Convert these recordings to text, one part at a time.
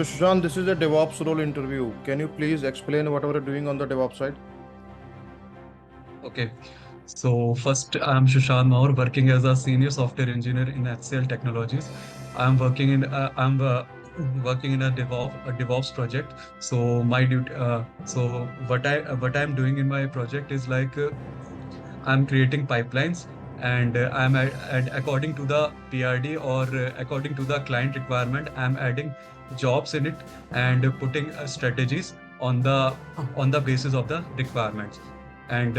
So, Shushan, this is a DevOps role interview. Can you please explain what we're doing on the DevOps side? Okay. So first, I'm Shushan Maur, working as a senior software engineer in HCL Technologies. I'm working in a DevOps project. So my duty, so what I'm doing in my project is like I'm creating pipelines, and according to the PRD, or according to the client requirement, I'm adding jobs in it and putting strategies on the basis of the requirements. And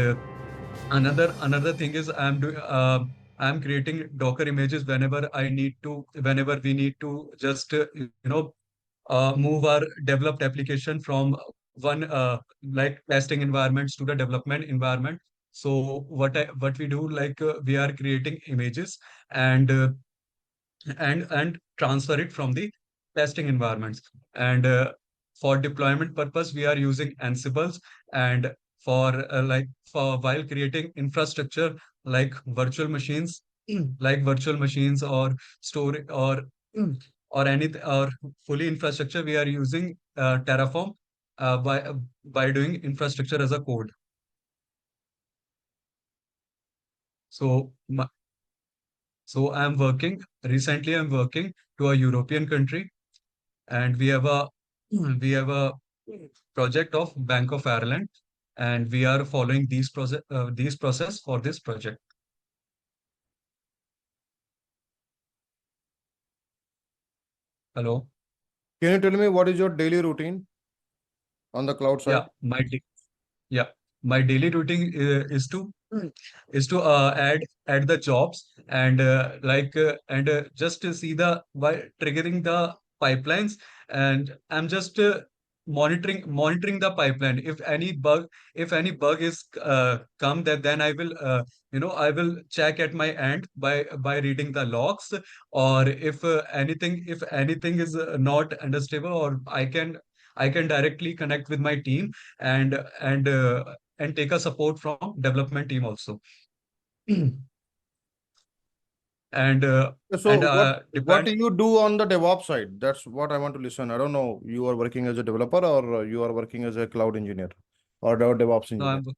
another thing is I'm creating Docker images whenever we need to just move our developed application from one like testing environments to the development environment. So what we do, like we are creating images and and transfer it from the testing environments. And for deployment purpose, we are using Ansibles. And for while creating infrastructure like virtual machines, like virtual machines or store or fully infrastructure, we are using Terraform by doing infrastructure as a code. So so recently I'm working to a European country, and we have a project of Bank of Ireland, and we are following these process for this project. Hello. Can you tell me what is your daily routine on the cloud side? Yeah, yeah, my daily routine is to add the jobs, and just to see the by triggering the pipelines. And I'm just monitoring the pipeline. If any bug is come, that then I will check at my end by reading the logs. Or if anything is not understandable, or I can directly connect with my team, and and uh, and take a support from development team also. and uh, and So, what depend do you do on the DevOps side? That's what I want to listen. I don't know. You are working as a developer or you are working as a cloud engineer or DevOps no, engineer.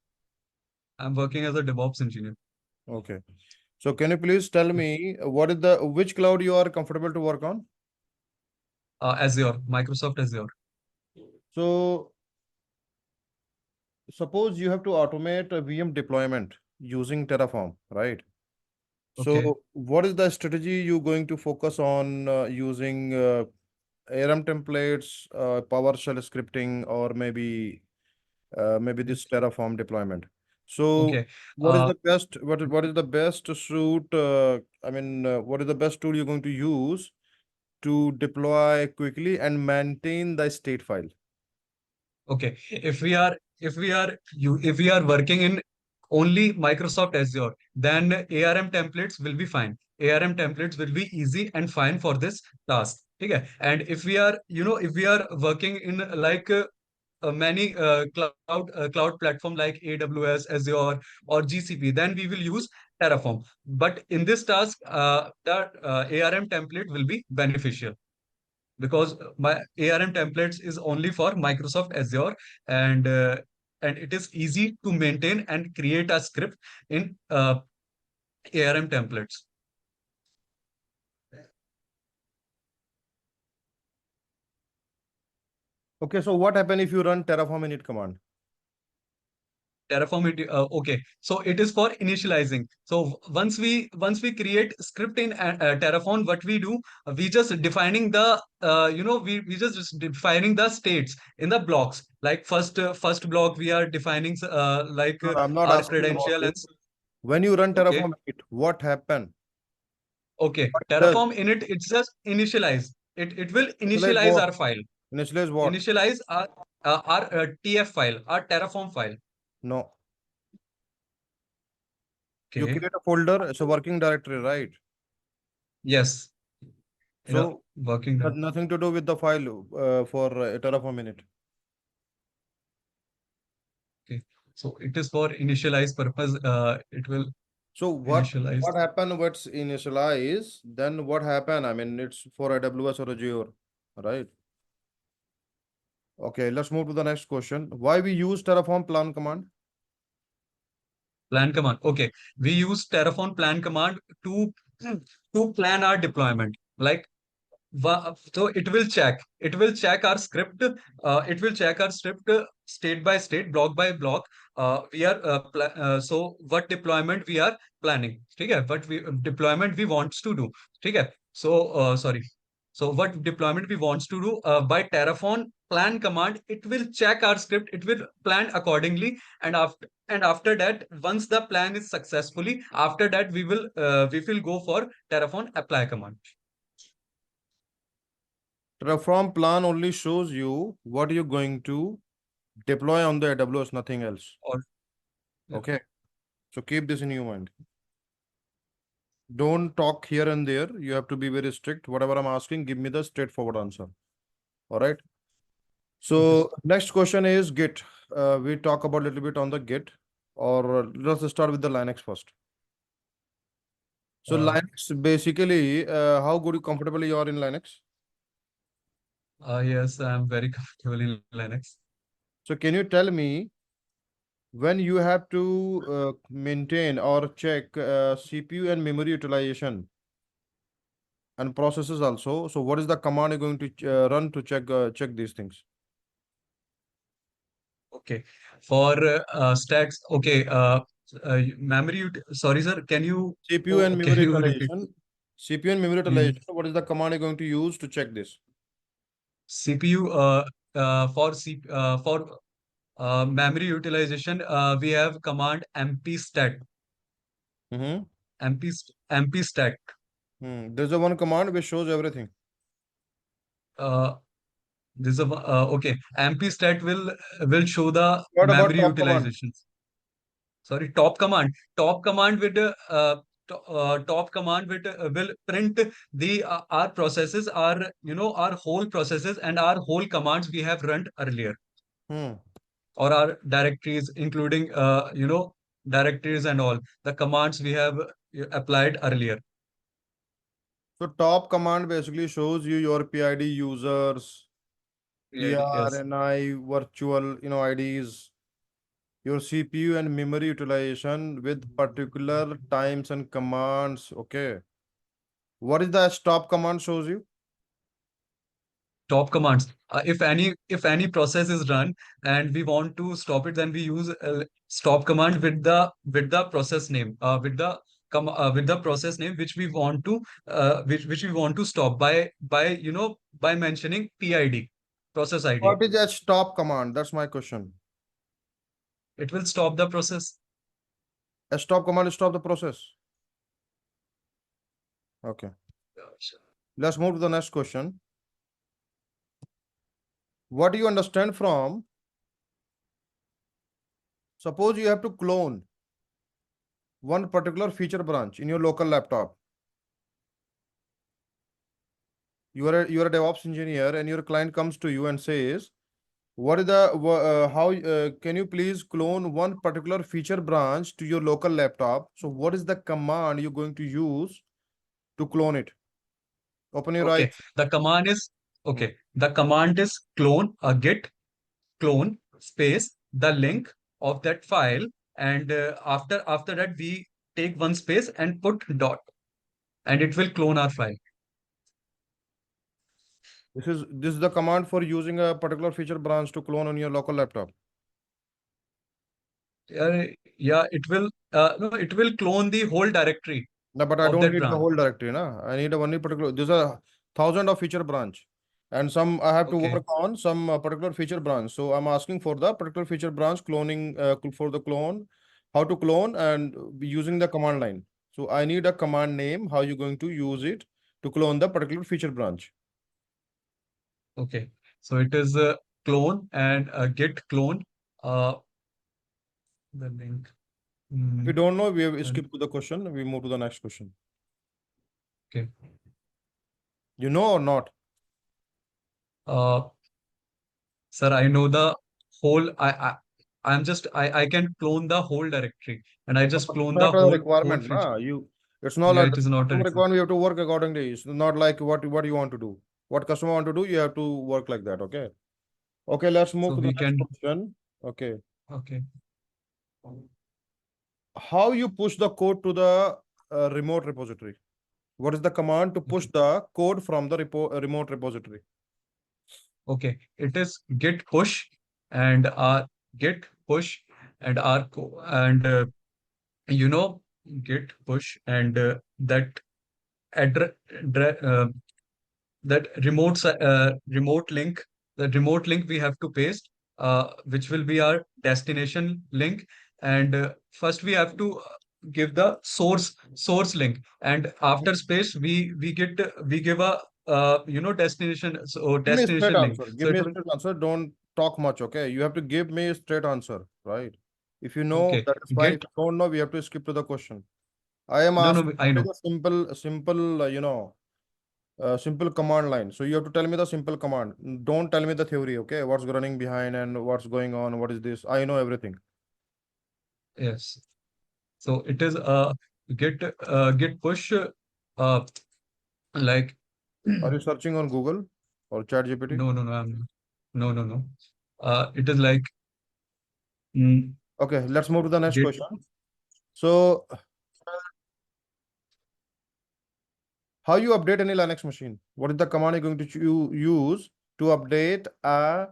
I'm working as a DevOps engineer. Okay. So, can you please tell me what is which cloud you are comfortable to work on? Azure, Microsoft Azure. So, suppose you have to automate a VM deployment using Terraform, right? Okay. So, what is the strategy you going to focus on using ARM templates, PowerShell scripting, or maybe this Terraform deployment? So, Okay. uh, what is the best suit? What is the best tool you're going to use to deploy quickly and maintain the state file? Okay. If we are working in only Microsoft Azure, then ARM templates will be fine. ARM templates will be easy and fine for this task. Okay. And if we are working in like many cloud platform like AWS, Azure, or GCP, then we will use Terraform. But in this task, the ARM template will be beneficial, because my ARM templates is only for Microsoft Azure. And uh, and it is easy to maintain and create a script in ARM templates. Okay, so what happen if you run Terraform init command? Terraform it okay, so it is for initializing. So once we create script in Terraform, what we do, we just defining the we just defining the states in the blocks. Like first block, we are defining No, no, I'm not our asking about credential. this. And When you run okay. Terraform init, what happen? Okay, What it does? Terraform init, it's just initialize. It will Initialize initialize what? our file. Initialize what? Initialize our TF file, our Terraform file. No. You Okay. create a folder, it's a working directory, right? Yes. Yeah. So Working there. nothing to do with the file for Terraform init. Okay. So it is for initialize purpose. It will So what initialize. happen? What's initialize? Then what happen? I mean, it's for AWS or Azure, right? Okay, let's move to the next question. Why we use Terraform plan command? Plan command. Okay, we use Terraform plan command to to plan our deployment. Like so it will check our script, state by state, block by block. We are so what deployment we are planning, okay, what we deployment we wants to do, okay. So sorry, so what deployment we wants to do, by Terraform plan command, it will check our script, it will plan accordingly. And after that, once the plan is successfully, after that we will go for Terraform apply command. Terraform plan only shows you what you're going to deploy on the AWS, nothing else. Or yeah. Okay, so keep this in your mind. Don't talk here and there. You have to be very strict. Whatever I'm asking, give me the straightforward answer. All right. Okay. So next question is Git. We talk about a little bit on the Git, or let's start with the Linux first. So Uh, Linux, basically, how good, comfortable you are in Linux? yes, I'm very comfortable in Linux. So can you tell me when you have to maintain or check CPU and memory utilization and processes also? So what is the command you're going to run to check these things? Okay. For stacks, okay. Sorry, sir. CPU and Can memory you repeat? utilization. CPU and memory Hmm. utilization. What is the command you're going to use to check this? CPU, for memory utilization, we have command mpstat. Mm-hmm. Mpstat. There's a one command which shows everything. Uh, okay. Mpstat will show the What about memory top command? utilizations. Sorry, top command. Top command will print the our processes, our whole processes and our whole commands we have run earlier, Hmm. or our directories, including directories and all the commands we have applied earlier. So top command basically shows you your PID users, PID, yes. PRNI, virtual, IDs, your CPU and memory utilization with particular times and commands. Okay. What is the stop command shows you? Top commands. If any process is run and we want to stop it, then we use stop command with the process name, with the process name which we want to which we want to stop by mentioning PID, process ID. What is that stop command? That's my question. It will stop the process. A stop command is stop the process. Okay. Let's move to the next question. What do you understand from? Suppose you have to clone one particular feature branch in your local laptop. You are a DevOps engineer, and your client comes to you and says, "What is the how can you please clone one particular feature branch to your local laptop?" So, what is the command you're going to use to clone it? Open your Okay. eyes. The command is Hmm. okay. The command is clone, git clone space the link of that file, and after that we take one space and put dot, and it will clone our file. This is the command for using a particular feature branch to clone on your local laptop. Yeah, it will no, it will clone the whole directory No, but I of don't that need the branch. whole directory. Na? I need a one particular. There's a thousand of feature branch, and some I have to Okay. work on some particular feature branch. So I'm asking for the particular feature branch cloning for the clone, how to clone and be using the command line. So I need a command name. How you going to use it to clone the particular feature branch? Okay, so it is clone and git clone uh the link. If we Mm, don't know, we have and skip to the question. We move to the next question. okay. You know or not? uh Sir, I know the whole. I can clone the whole directory, and I just It's clone the not a whole requirement, feature. na. It's not Yeah, like it is not a customer requirement. requirement. You have to work accordingly. It's not like what you want to do. What customer want to do, you have to work like that. Okay. Okay, let's move So to the we next can, question. Okay. okay, How you push the code to the remote repository? What is the command to push okay, the code from the remote repository? okay. It is git push and our git push and our and you know git push and that address that remote link, the remote link we have to paste, which will be our destination link. And first we have to give the source link, and after space we give a destination, so Give me a straight destination link, answer. so Give me it a will. straight answer. Don't talk much, okay? You have to give me a straight answer, right? If you know, Okay, that is fine. If git. you don't know, we have to skip to the question. I am No, no, asking I what know. is a simple, simple command line. So you have to tell me the simple command. Don't tell me the theory, okay? What's running behind and what's going on? What is this? I know everything. Yes, so it is git push, uh like Are you searching on Google or ChatGPT? no, no, no, no, no, no. It is like mm, Okay, let's move to the next Git question. So, how you update any Linux machine? What is the command you're going to use to update a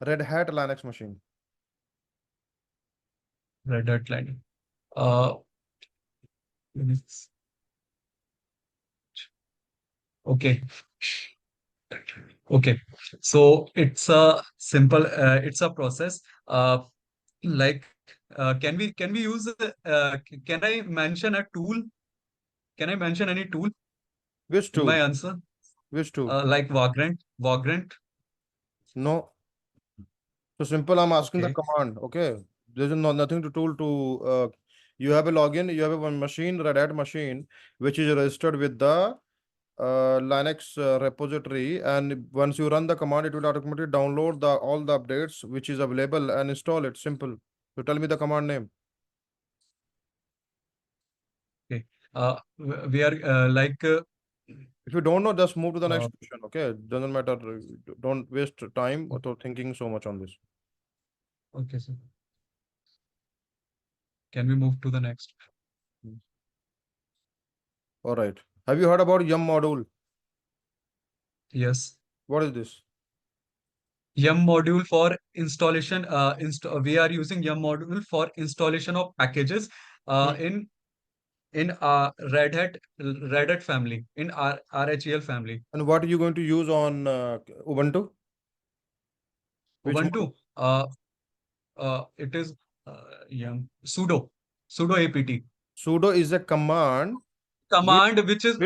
Red Hat Linux machine? Red Hat Lightning. Uh, Linux. Okay, okay. So it's a simple, it's a process. Like, can we use? Can I mention a tool? Can I mention any tool Which in tool? my answer? Which tool? Like Vagrant. No. So simple, I'm asking the Okay, command. Okay. There's nothing to tool to you have a login, you have a one machine, Red Hat machine, which is registered with the Linux repository, and once you run the command, it will automatically download the all the updates which is available and install it. Simple. So tell me the command name. okay. We are like. If you don't know, just move to the next Uh, question. Okay, doesn't matter. Don't waste time or thinking so much on this. okay, sir. Can we move to the next? All right. Have you heard about Yum module? Yes. What is this? Yum module for installation. We are using Yum module for installation of packages Hmm. in Red Hat family, in our RHEL family. And what are you going to use on Ubuntu? Which module? Ubuntu. It is Yum sudo apt Sudo is a command which command, which is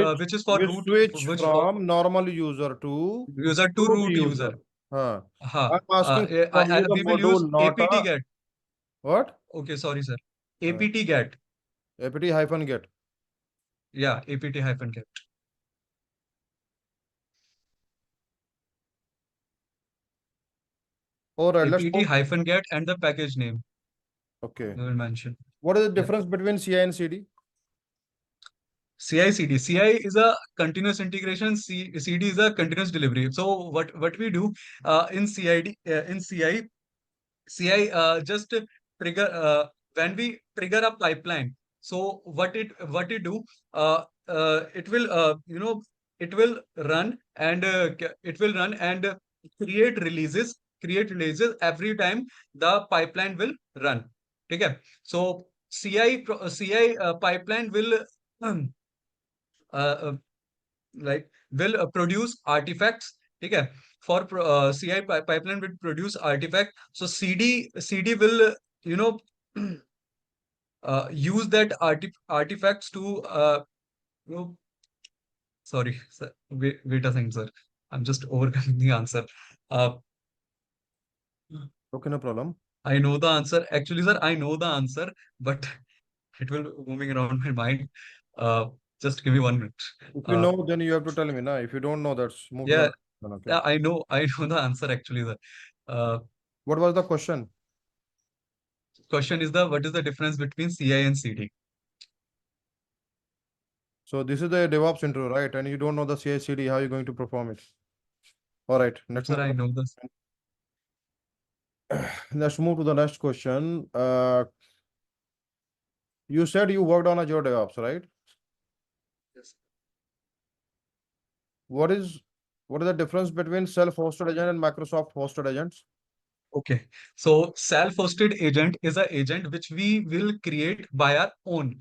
for which root, switch which for from normal user to user to root root user. user. Huh. Ha. I'm asking from you the We will use module, not apt a get. what? Okay, sorry, sir. Uh, Apt get. apt hyphen get. Yeah, apt hyphen get. All right, let's apt move. hyphen get and the package name Okay. we will mention. What is the Yeah. difference between CI and CD? CI/CD. CI is a continuous integration. CD is a continuous delivery. So what we do in CI just trigger when we trigger a pipeline. So what it do? It will it will run and it will run and create releases. Create releases every time the pipeline will run. Okay. So CI pipeline will uh, uh, will produce artifacts. Okay. For CI pipeline will produce artifact. So CD will you know use that artifacts to you know, sorry sir, wait a second, sir. I'm just overcoming the answer. uh, Okay, no problem. I know the answer actually, sir. I know the answer, but it will be moving around my mind. uh, just give me 1 minute. If you uh, know, then you have to tell me. Now, if you don't know, that's move to the yeah, next one. Okay. yeah, I know the answer actually, sir. uh, What was the question? Question is the what is the difference between CI and CD? So this is the DevOps intro, right? And you don't know the CI/CD, how are you going to perform it? All right, No, let's sir, move to I the know next this. question. Let's move to the next question. You said you worked on Azure DevOps, right? Yes. What is what is the difference between self-hosted agent and Microsoft hosted agents? Okay, so self-hosted agent is a agent which we will create by our own.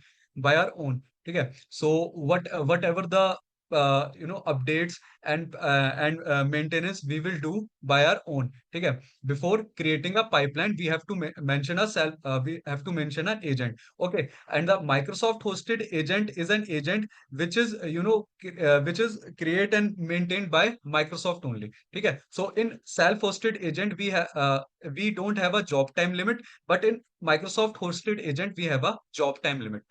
Okay, so whatever the updates and maintenance we will do by our own. Okay, before creating a pipeline, we have to mention a we have to mention an agent. Okay, and the Microsoft hosted agent is an agent which is which is created and maintained by Microsoft only. Okay, so in self-hosted agent we don't have a job time limit, but in Microsoft hosted agent we have a job time limit.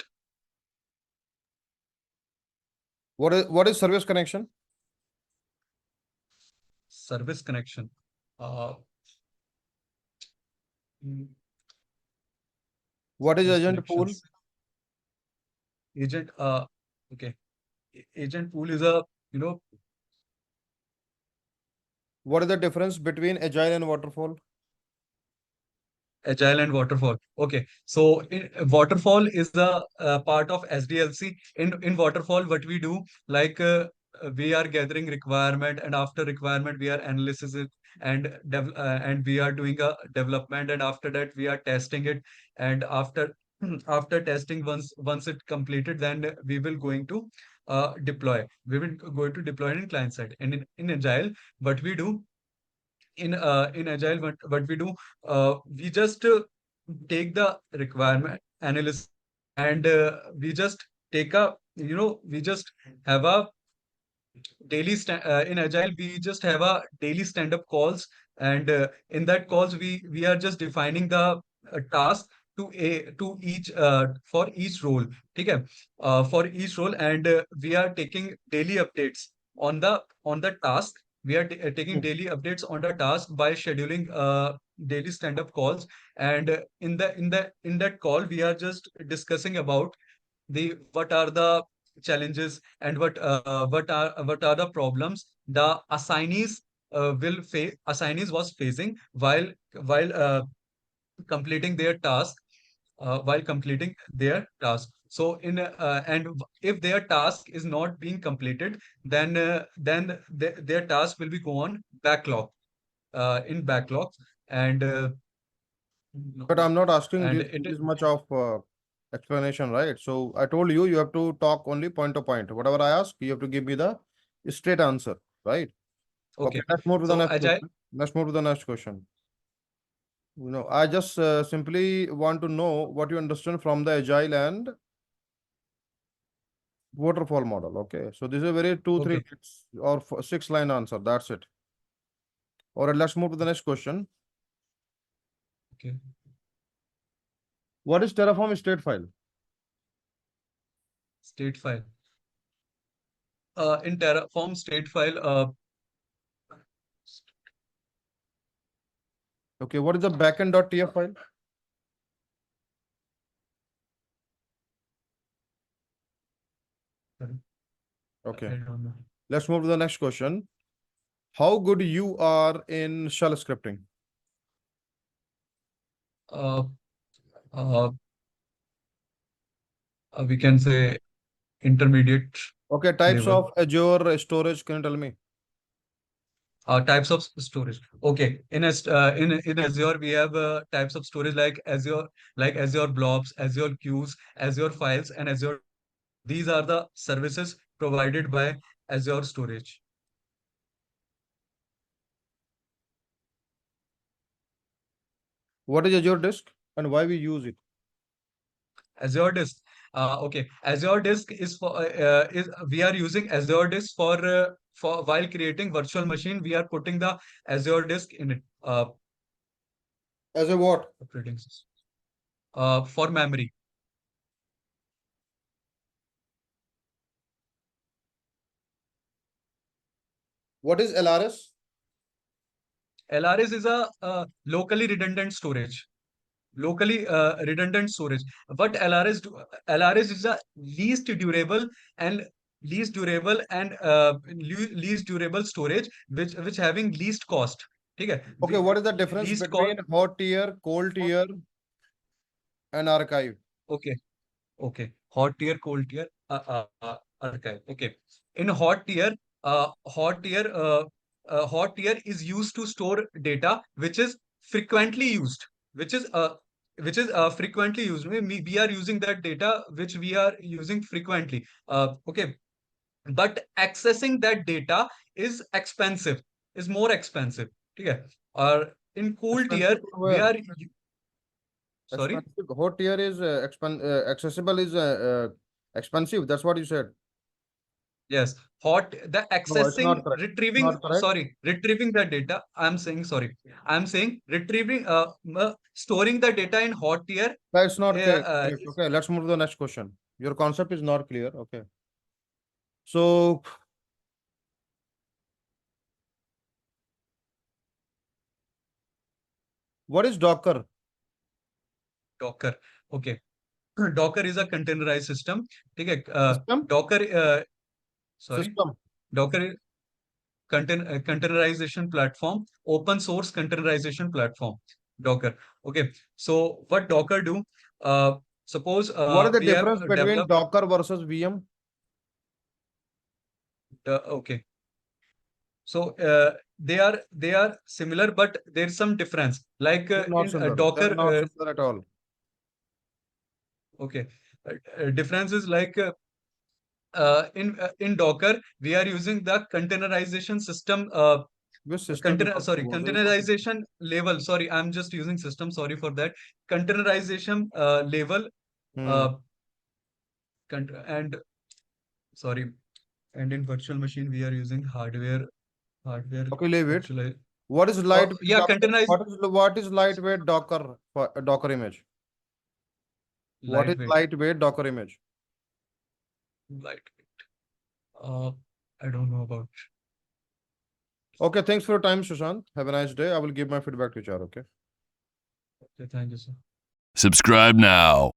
What is service connection? Service connection. Uh, mm, What is Service agent pool? connections. Agent. Okay. Agent pool is a you know What is the difference between agile and waterfall? Agile and waterfall. Okay, so waterfall is the part of SDLC. In waterfall, what we do, like we are gathering requirement, and after requirement we are analysis it, and we are doing a development, and after that we are testing it, and after after testing, once it completed, then we will going to deploy. We will going to deploy it in client side. And in Agile, what we do in Agile, what we do, we just take the requirement analysis, and we just take a we just have a in Agile we just have a daily stand up calls, and in that calls we are just defining the task to each for each role. Okay, for each role, and we are taking daily updates on the task. We are taking Hmm. daily updates on the task by scheduling daily stand up calls, and in that call we are just discussing about the what are the challenges, and what are the problems the assignees was facing while completing their task, so if their task is not being completed, then their task will be go on backlog, in backlog, and But I'm not asking and this much of explanation, right? So I told you have to talk only point to point. Whatever I ask, you have to give me the straight answer, right? Okay, okay, let's move to the so next agile. question. Let's move to the next question. I just simply want to know what you understand from the agile and waterfall model. Okay, so this is a very two, three Okay, hits or 6 line answer. That's it. All right, let's move to the next question. okay. What is Terraform state file? State file. In Terraform state file, Okay, what is the backend.tf file? sorry, Okay, I don't know. let's move to the next question. How good you are in shell scripting? Uh, uh, we can say intermediate Okay, types level. of Azure storage, can you tell me? Types of storage. Okay, in Azure we have types of storage like Azure blobs, Azure queues, Azure files, and Azure. These are the services provided by Azure storage. What is Azure Disk and why we use it? Azure Disk. Okay, Azure Disk is is we are using Azure Disk for while creating virtual machine. We are putting the Azure Disk in it. As a what? Operating system. For memory. What is LRS? LRS is a locally redundant storage. Locally redundant storage. What LRS do? LRS is the and least durable and least durable storage, which having least cost. ठीक है. Okay, what is the difference Least between hot tier, cold tier, and archive? Okay. Okay. Hot tier, cold tier, archive. Okay. In hot tier, hot tier, hot tier is used to store data which is frequently used, which is frequently used. We are using that data which we are using frequently. Okay. But accessing that data is expensive, is more expensive. Okay. Or in cold tier, Expensive to we where? are sorry. Expensive. Hot tier is accessible is expensive. That's what you said. Yes, the No, it's not accessing, correct. It's retrieving, not correct. sorry, retrieving the data. I'm saying, sorry, I'm saying retrieving, storing the data in hot tier. That's not correct. Is, Okay, let's move to the next question. Your concept is not clear. Okay. So, what is Docker? Docker. Okay, Docker is a containerized system. Okay, System? Docker. Sorry, System. Docker is containerization platform, open source containerization platform. Docker. Okay, so what Docker do? Suppose What is the we have difference between developed. Docker versus VM? Okay. So they are similar, but there's some difference. Like They're not in similar. They're Docker, not similar at all. okay, difference is like in Docker we are using the containerization system. Which system you Container, talking sorry, about? There is no system. containerization level. Sorry, I'm just using system. Sorry for that. Containerization level. Hmm. Uh, and sorry, and in virtual machine we are using hardware Okay, leave it. virtual. What is Oh lightweight yeah, Docker? containerized What is lightweight Docker for a Docker image? What is lightweight. lightweight Docker image? Light. Uh, I don't know about. Okay, thanks for your time, Sushant. Have a nice day. I will give my feedback to HR. Okay. Okay, thank you, sir. Subscribe now.